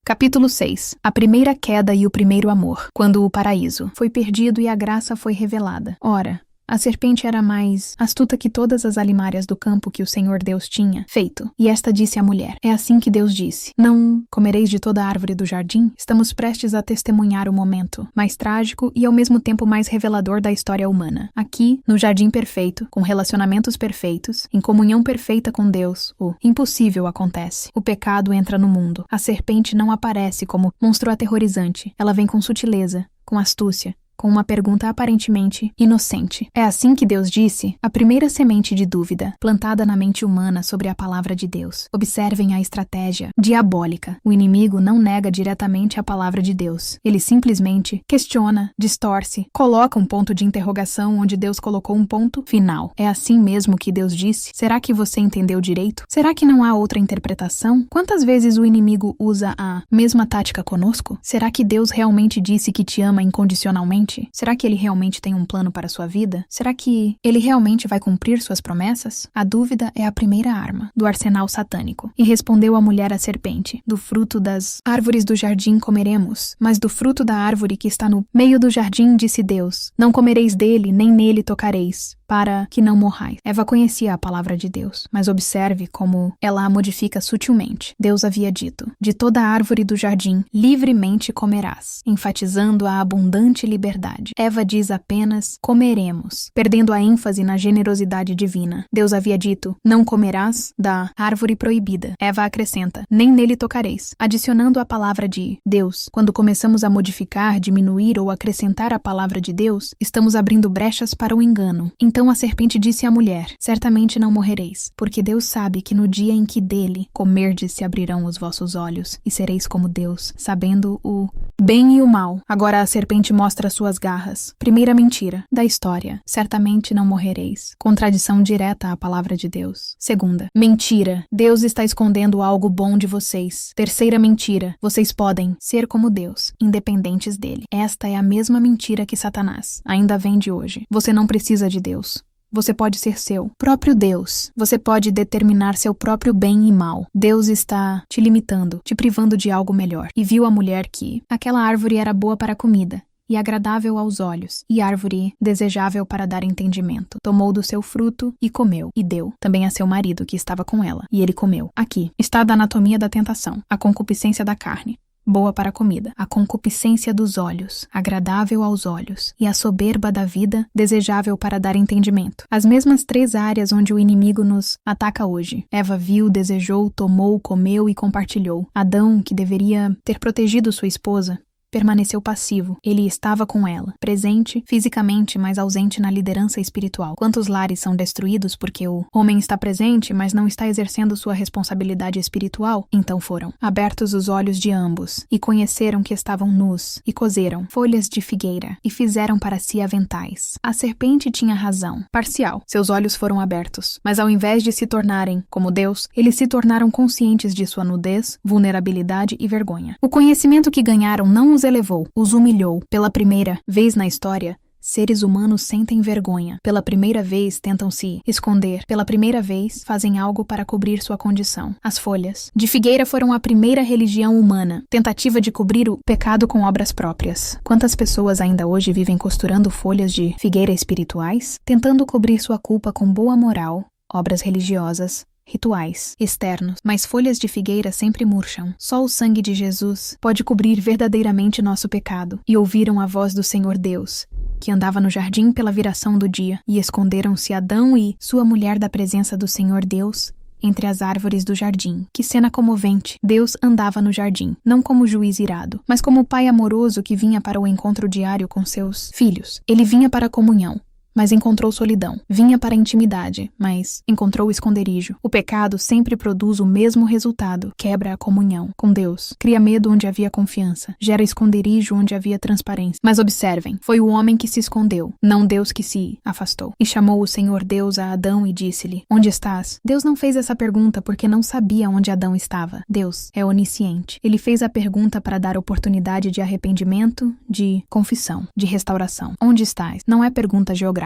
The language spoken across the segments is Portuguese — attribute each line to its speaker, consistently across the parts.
Speaker 1: Capítulo 6. A primeira queda e o primeiro amor, quando o paraíso foi perdido e a graça foi revelada. Ora, a serpente era mais astuta que todas as alimárias do campo que o Senhor Deus tinha feito. E esta disse à mulher: é assim que Deus disse: não comereis de toda a árvore do jardim? Estamos prestes a testemunhar o momento mais trágico e ao mesmo tempo mais revelador da história humana. Aqui, no jardim perfeito, com relacionamentos perfeitos, em comunhão perfeita com Deus, o impossível acontece. O pecado entra no mundo. A serpente não aparece como monstro aterrorizante. Ela vem com sutileza, com astúcia, com uma pergunta aparentemente inocente. É assim que Deus disse, a primeira semente de dúvida, plantada na mente humana sobre a palavra de Deus. Observem a estratégia diabólica. O inimigo não nega diretamente a palavra de Deus. Ele simplesmente questiona, distorce, coloca um ponto de interrogação onde Deus colocou um ponto final. É assim mesmo que Deus disse? Será que você entendeu direito? Será que não há outra interpretação? Quantas vezes o inimigo usa a mesma tática conosco? Será que Deus realmente disse que te ama incondicionalmente? Será que ele realmente tem um plano para a sua vida? Será que ele realmente vai cumprir suas promessas? A dúvida é a primeira arma do arsenal satânico. E respondeu a mulher à serpente: do fruto das árvores do jardim comeremos, mas do fruto da árvore que está no meio do jardim, disse Deus: não comereis dele, nem nele tocareis, para que não morrais. Eva conhecia a palavra de Deus, mas observe como ela a modifica sutilmente. Deus havia dito: de toda a árvore do jardim livremente comerás, enfatizando a abundante liberdade. Eva diz apenas: comeremos, perdendo a ênfase na generosidade divina. Deus havia dito: não comerás da árvore proibida. Eva acrescenta: nem nele tocareis, adicionando a palavra de Deus. Quando começamos a modificar, diminuir ou acrescentar a palavra de Deus, estamos abrindo brechas para o engano. Então a serpente disse à mulher: certamente não morrereis, porque Deus sabe que no dia em que dele comerdes se abrirão os vossos olhos, e sereis como Deus, sabendo o bem e o mal. Agora a serpente mostra suas garras. Primeira mentira da história: certamente não morrereis. Contradição direta à palavra de Deus. Segunda mentira: Deus está escondendo algo bom de vocês. Terceira mentira: vocês podem ser como Deus, independentes dele. Esta é a mesma mentira que Satanás ainda vende hoje. Você não precisa de Deus. Você pode ser seu próprio Deus. Você pode determinar seu próprio bem e mal. Deus está te limitando, te privando de algo melhor. E viu a mulher que aquela árvore era boa para a comida, e agradável aos olhos, e árvore desejável para dar entendimento. Tomou do seu fruto e comeu, e deu também a seu marido que estava com ela, e ele comeu. Aqui está a anatomia da tentação: a concupiscência da carne, boa para a comida; a concupiscência dos olhos, agradável aos olhos; e a soberba da vida, desejável para dar entendimento. As mesmas três áreas onde o inimigo nos ataca hoje. Eva viu, desejou, tomou, comeu e compartilhou. Adão, que deveria ter protegido sua esposa, permaneceu passivo. Ele estava com ela, presente fisicamente, mas ausente na liderança espiritual. Quantos lares são destruídos porque o homem está presente, mas não está exercendo sua responsabilidade espiritual? Então foram abertos os olhos de ambos, e conheceram que estavam nus, e coseram folhas de figueira, e fizeram para si aventais. A serpente tinha razão parcial. Seus olhos foram abertos, mas ao invés de se tornarem como Deus, eles se tornaram conscientes de sua nudez, vulnerabilidade e vergonha. O conhecimento que ganharam não os elevou, os humilhou. Pela primeira vez na história, seres humanos sentem vergonha. Pela primeira vez tentam se esconder. Pela primeira vez fazem algo para cobrir sua condição. As folhas de figueira foram a primeira religião humana, tentativa de cobrir o pecado com obras próprias. Quantas pessoas ainda hoje vivem costurando folhas de figueira espirituais, tentando cobrir sua culpa com boa moral, obras religiosas, rituais externos, mas folhas de figueira sempre murcham. Só o sangue de Jesus pode cobrir verdadeiramente nosso pecado. E ouviram a voz do Senhor Deus, que andava no jardim pela viração do dia, e esconderam-se Adão e sua mulher da presença do Senhor Deus entre as árvores do jardim. Que cena comovente! Deus andava no jardim, não como juiz irado, mas como pai amoroso que vinha para o encontro diário com seus filhos. Ele vinha para a comunhão, mas encontrou solidão. Vinha para a intimidade, mas encontrou o esconderijo. O pecado sempre produz o mesmo resultado: quebra a comunhão com Deus, cria medo onde havia confiança, gera esconderijo onde havia transparência. Mas observem, foi o homem que se escondeu, não Deus que se afastou. E chamou o Senhor Deus a Adão e disse-lhe: onde estás? Deus não fez essa pergunta porque não sabia onde Adão estava. Deus é onisciente. Ele fez a pergunta para dar oportunidade de arrependimento, de confissão, de restauração. Onde estás? Não é pergunta geográfica.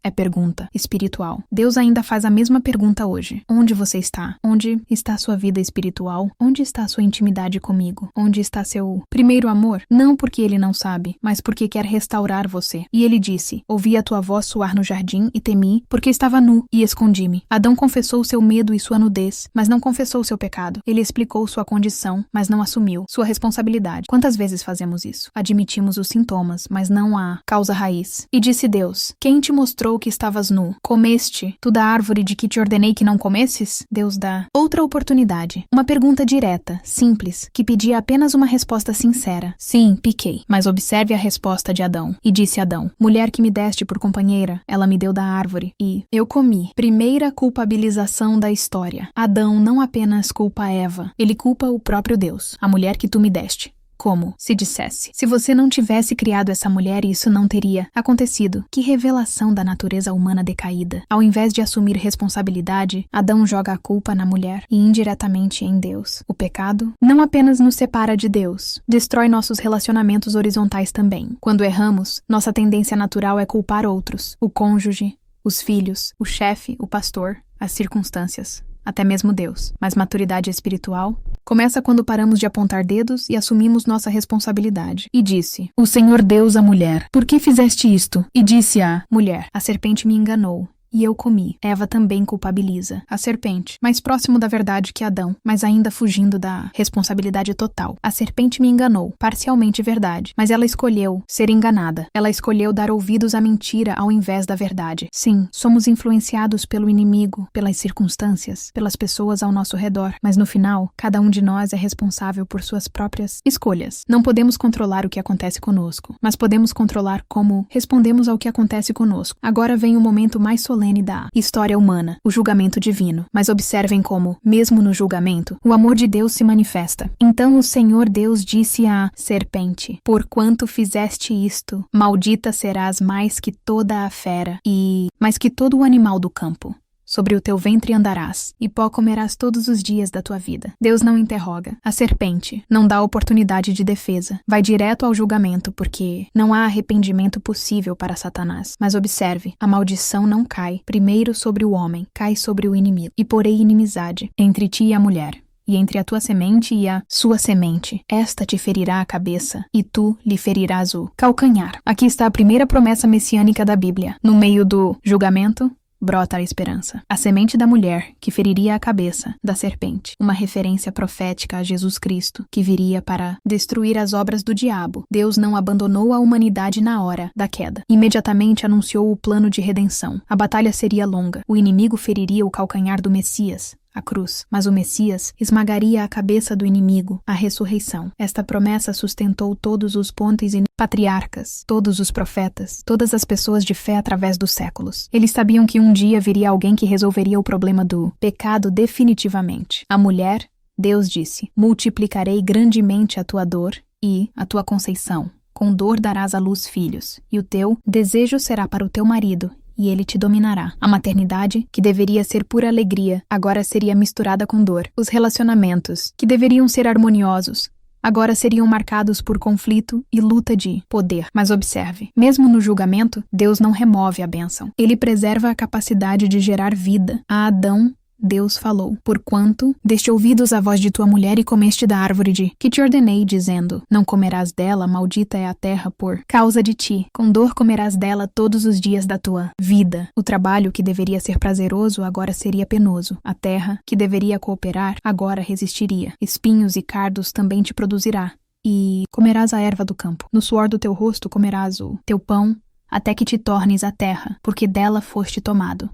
Speaker 1: é pergunta espiritual. Deus ainda faz a mesma pergunta hoje. Onde você está? Onde está sua vida espiritual? Onde está sua intimidade comigo? Onde está seu primeiro amor? Não porque ele não sabe, mas porque quer restaurar você. E ele disse: ouvi a tua voz soar no jardim e temi, porque estava nu e escondi-me. Adão confessou seu medo e sua nudez, mas não confessou seu pecado. Ele explicou sua condição, mas não assumiu sua responsabilidade. Quantas vezes fazemos isso? Admitimos os sintomas, mas não a causa raiz. E disse Deus: quem te mostrou que estavas nu? Comeste tu da árvore de que te ordenei que não comesses? Deus dá outra oportunidade. Uma pergunta direta, simples, que pedia apenas uma resposta sincera. Sim, piquei. Mas observe a resposta de Adão. E disse Adão: mulher que me deste por companheira, ela me deu da árvore, e eu comi. Primeira culpabilização da história. Adão não apenas culpa Eva, ele culpa o próprio Deus. A mulher que tu me deste. Como se dissesse: se você não tivesse criado essa mulher, isso não teria acontecido. Que revelação da natureza humana decaída. Ao invés de assumir responsabilidade, Adão joga a culpa na mulher e indiretamente em Deus. O pecado não apenas nos separa de Deus, destrói nossos relacionamentos horizontais também. Quando erramos, nossa tendência natural é culpar outros, o cônjuge, os filhos, o chefe, o pastor, as circunstâncias. Até mesmo Deus. Mas maturidade espiritual começa quando paramos de apontar dedos e assumimos nossa responsabilidade. E disse: o Senhor Deus à mulher: por que fizeste isto? E disse a mulher: a serpente me enganou e eu comi. Eva também culpabiliza a serpente, mais próximo da verdade que Adão, mas ainda fugindo da responsabilidade total. A serpente me enganou, parcialmente verdade, mas ela escolheu ser enganada. Ela escolheu dar ouvidos à mentira ao invés da verdade. Sim, somos influenciados pelo inimigo, pelas circunstâncias, pelas pessoas ao nosso redor, mas no final, cada um de nós é responsável por suas próprias escolhas. Não podemos controlar o que acontece conosco, mas podemos controlar como respondemos ao que acontece conosco. Agora vem o momento mais solene da história humana, o julgamento divino. Mas observem como, mesmo no julgamento, o amor de Deus se manifesta. Então o Senhor Deus disse à serpente: porquanto fizeste isto, maldita serás mais que toda a fera e mais que todo o animal do campo. Sobre o teu ventre andarás, e pó comerás todos os dias da tua vida. Deus não interroga. A serpente não dá oportunidade de defesa. Vai direto ao julgamento, porque não há arrependimento possível para Satanás. Mas observe, a maldição não cai primeiro sobre o homem, cai sobre o inimigo. E porei inimizade entre ti e a mulher, e entre a tua semente e a sua semente. Esta te ferirá a cabeça, e tu lhe ferirás o calcanhar. Aqui está a primeira promessa messiânica da Bíblia. No meio do julgamento, brota a esperança. A semente da mulher, que feriria a cabeça da serpente. Uma referência profética a Jesus Cristo, que viria para destruir as obras do diabo. Deus não abandonou a humanidade na hora da queda. Imediatamente anunciou o plano de redenção. A batalha seria longa. O inimigo feriria o calcanhar do Messias, a cruz, mas o Messias esmagaria a cabeça do inimigo, a ressurreição. Esta promessa sustentou todos os pontes e patriarcas, todos os profetas, todas as pessoas de fé através dos séculos. Eles sabiam que um dia viria alguém que resolveria o problema do pecado definitivamente. A mulher, Deus disse: multiplicarei grandemente a tua dor e a tua conceição. Com dor darás à luz filhos, e o teu desejo será para o teu marido, e ele te dominará. A maternidade, que deveria ser pura alegria, agora seria misturada com dor. Os relacionamentos, que deveriam ser harmoniosos, agora seriam marcados por conflito e luta de poder. Mas observe, mesmo no julgamento, Deus não remove a bênção. Ele preserva a capacidade de gerar vida. A Adão, Deus falou: porquanto deste ouvidos à voz de tua mulher e comeste da árvore de que te ordenei, dizendo: não comerás dela, maldita é a terra por causa de ti. Com dor comerás dela todos os dias da tua vida. O trabalho que deveria ser prazeroso agora seria penoso. A terra, que deveria cooperar, agora resistiria. Espinhos e cardos também te produzirá. E comerás a erva do campo. No suor do teu rosto comerás o teu pão, até que te tornes a terra, porque dela foste tomado.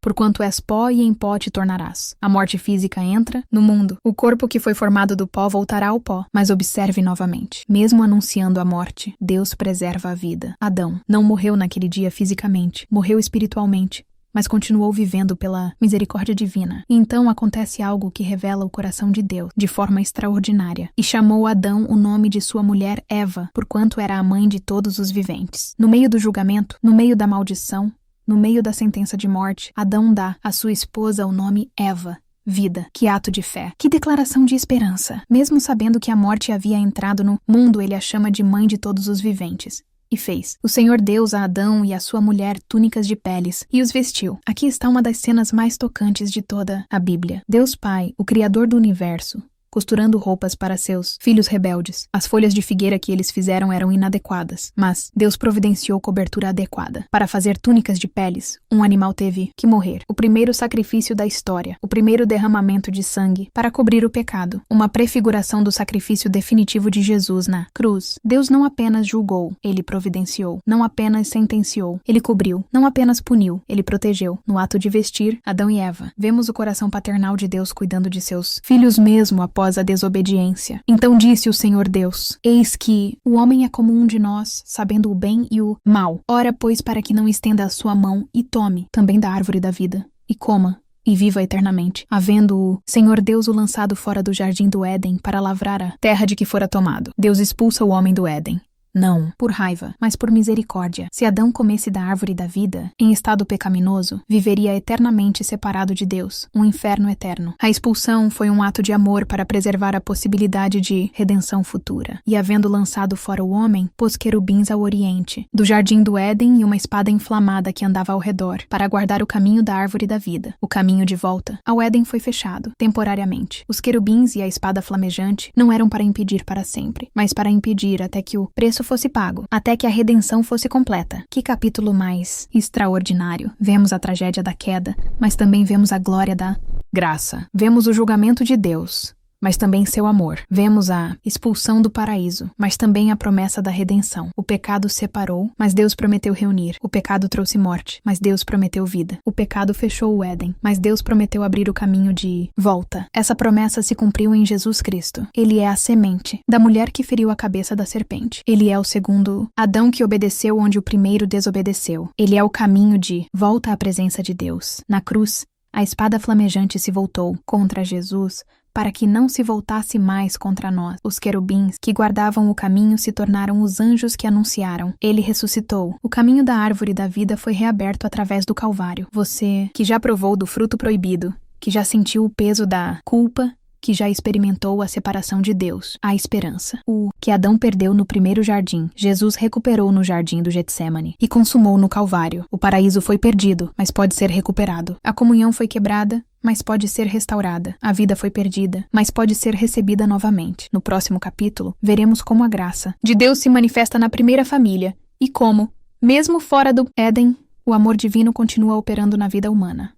Speaker 1: Porquanto és pó e em pó te tornarás. A morte física entra no mundo. O corpo que foi formado do pó voltará ao pó. Mas observe novamente. Mesmo anunciando a morte, Deus preserva a vida. Adão não morreu naquele dia fisicamente. Morreu espiritualmente, mas continuou vivendo pela misericórdia divina. E então acontece algo que revela o coração de Deus de forma extraordinária. E chamou Adão o nome de sua mulher Eva, porquanto era a mãe de todos os viventes. No meio do julgamento, no meio da maldição, no meio da sentença de morte, Adão dá à sua esposa o nome Eva, vida. Que ato de fé. Que declaração de esperança. Mesmo sabendo que a morte havia entrado no mundo, ele a chama de mãe de todos os viventes. E fez o Senhor Deus a Adão e a sua mulher túnicas de peles e os vestiu. Aqui está uma das cenas mais tocantes de toda a Bíblia. Deus Pai, o Criador do universo, costurando roupas para seus filhos rebeldes. As folhas de figueira que eles fizeram eram inadequadas, mas Deus providenciou cobertura adequada. Para fazer túnicas de peles, um animal teve que morrer. O primeiro sacrifício da história, o primeiro derramamento de sangue para cobrir o pecado, uma prefiguração do sacrifício definitivo de Jesus na cruz. Deus não apenas julgou, ele providenciou. Não apenas sentenciou, ele cobriu. Não apenas puniu, ele protegeu. No ato de vestir Adão e Eva, vemos o coração paternal de Deus cuidando de seus filhos mesmo após a desobediência. Então disse o Senhor Deus: eis que o homem é como um de nós, sabendo o bem e o mal. Ora, pois, para que não estenda a sua mão e tome também da árvore da vida, e coma, e viva eternamente, havendo o Senhor Deus o lançado fora do jardim do Éden para lavrar a terra de que fora tomado. Deus expulsa o homem do Éden. Não por raiva, mas por misericórdia. Se Adão comesse da árvore da vida, em estado pecaminoso, viveria eternamente separado de Deus, um inferno eterno. A expulsão foi um ato de amor para preservar a possibilidade de redenção futura. E havendo lançado fora o homem, pôs querubins ao oriente, do jardim do Éden e uma espada inflamada que andava ao redor, para guardar o caminho da árvore da vida. O caminho de volta ao Éden foi fechado, temporariamente. Os querubins e a espada flamejante não eram para impedir para sempre, mas para impedir até que o preço fosse pago, até que a redenção fosse completa. Que capítulo mais extraordinário! Vemos a tragédia da queda, mas também vemos a glória da graça. Vemos o julgamento de Deus, mas também seu amor. Vemos a expulsão do paraíso, mas também a promessa da redenção. O pecado separou, mas Deus prometeu reunir. O pecado trouxe morte, mas Deus prometeu vida. O pecado fechou o Éden, mas Deus prometeu abrir o caminho de volta. Essa promessa se cumpriu em Jesus Cristo. Ele é a semente da mulher que feriu a cabeça da serpente. Ele é o segundo Adão que obedeceu onde o primeiro desobedeceu. Ele é o caminho de volta à presença de Deus. Na cruz, a espada flamejante se voltou contra Jesus, para que não se voltasse mais contra nós. Os querubins que guardavam o caminho se tornaram os anjos que anunciaram. Ele ressuscitou. O caminho da árvore da vida foi reaberto através do Calvário. Você, que já provou do fruto proibido, que já sentiu o peso da culpa, que já experimentou a separação de Deus, a esperança. O que Adão perdeu no primeiro jardim, Jesus recuperou no jardim do Getsêmani e consumou no Calvário. O paraíso foi perdido, mas pode ser recuperado. A comunhão foi quebrada, mas pode ser restaurada. A vida foi perdida, mas pode ser recebida novamente. No próximo capítulo, veremos como a graça de Deus se manifesta na primeira família e como, mesmo fora do Éden, o amor divino continua operando na vida humana.